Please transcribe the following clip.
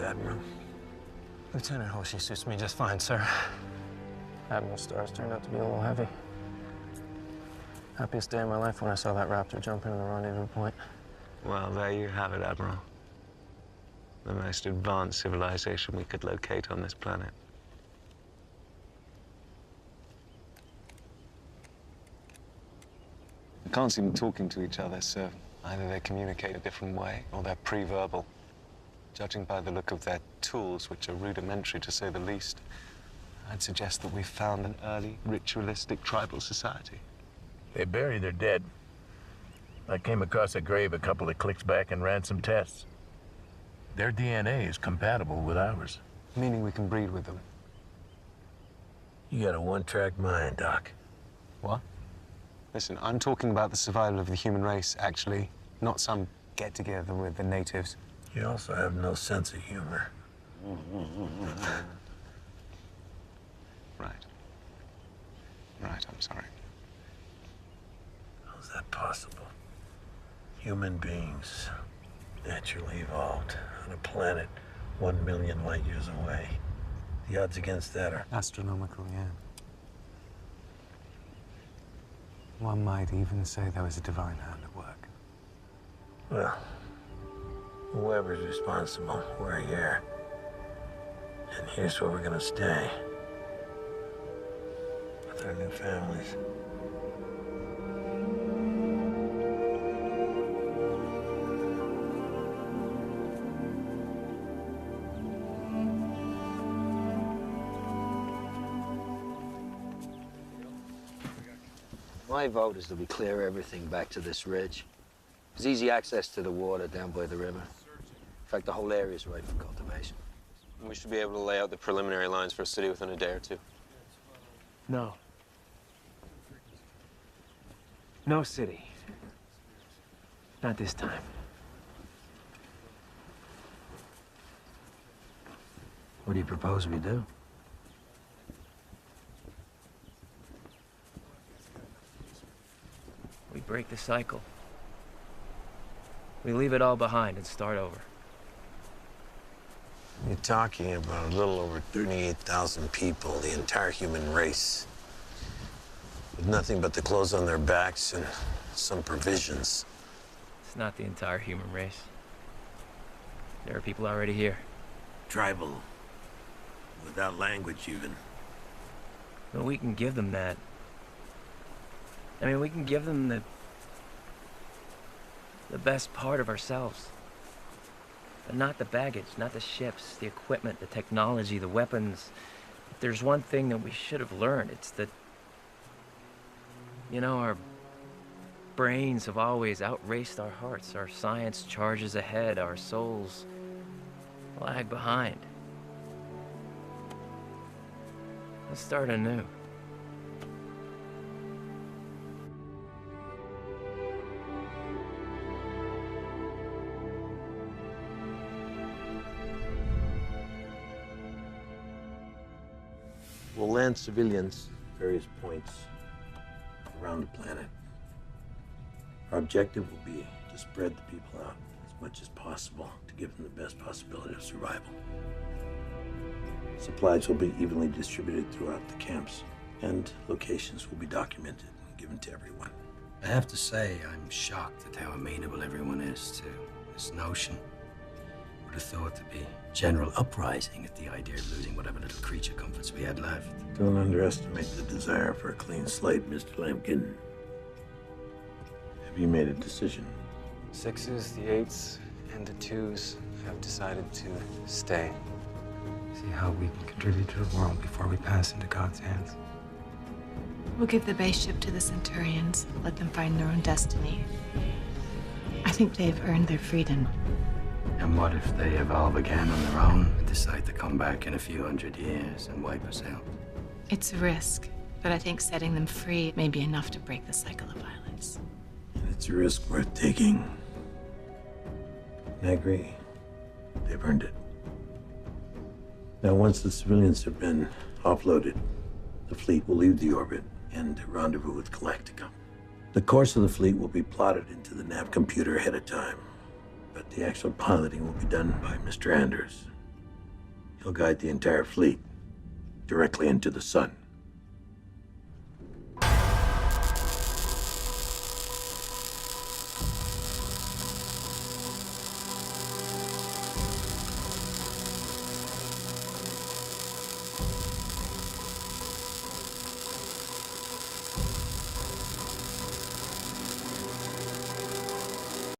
Admiral? Lieutenant Hoshi suits me just fine, sir. Admiral Stars turned out to be a little heavy. Happiest day of my life when I saw that Raptor jump into the rendezvous point. Well, there you have it, Admiral. The most advanced civilization we could locate on this planet. I can't see them talking to each other, so either they communicate a different way or they're pre-verbal. Judging by the look of their tools, which are rudimentary to say the least, I'd suggest that we've found an early, ritualistic tribal society. They bury their dead. I came across a grave a couple of clicks back and ran some tests. Their DNA is compatible with ours. Meaning we can breed with them. You got a one-track mind, Doc. What? Listen, I'm talking about the survival of the human race, actually, not some get-together with the natives. You also have no sense of humor. Right. Right, I'm sorry. How's that possible? Human beings, naturally evolved on a planet 1 million light years away. The odds against that are Astronomical, yeah. One might even say there was a divine hand at work. well, whoever's responsible, we're here. And here's where we're gonna stay. With our new families. My vote is that we clear everything back to this ridge. There's easy access to the water down by the river. In fact, the whole area is ripe for cultivation. We should be able to lay out the preliminary lines for a city within a day or two. No. No city. Not this time. What do you propose we do? We break the cycle. We leave it all behind and start over. You're talking about a little over 38,000 people, the entire human race, with nothing but the clothes on their backs and some provisions. It's not the entire human race. There are people already here. Tribal. Without language, even. But we can give them that. I mean, we can give them the best part of ourselves. But not the baggage, not the ships, the equipment, the technology, the weapons. If there's one thing that we should have learned, it's that, you know, our brains have always outraced our hearts. Our science charges ahead, our souls lag behind. Let's start anew. We'll land civilians at various points around the planet. Our objective will be to spread the people out as much as possible to give them the best possibility of survival. Supplies will be evenly distributed throughout the camps, and locations will be documented and given to everyone. I have to say, I'm shocked at how amenable everyone is to this notion. Would have thought there'd be general uprising at the idea of losing whatever little creature comforts we had left. Don't underestimate the desire for a clean slate, Mr. Lampkin. Have you made a decision? Sixes, the eights, and the twos have decided to stay. See how we can contribute to the world before we pass into God's hands. We'll give the base ship to the Centurions, let them find their own destiny. I think they've earned their freedom. And what if they evolve again on their own and decide to come back in a few hundred years and wipe us out? It's a risk, but I think setting them free may be enough to break the cycle of violence. And it's a risk worth taking. And I agree. They've earned it. Now, once the civilians have been offloaded, the fleet will leave the orbit and rendezvous with Galactica. The course of the fleet will be plotted into the nav computer ahead of time, but the actual piloting will be done by Mr. Anders. He'll guide the entire fleet directly into the sun.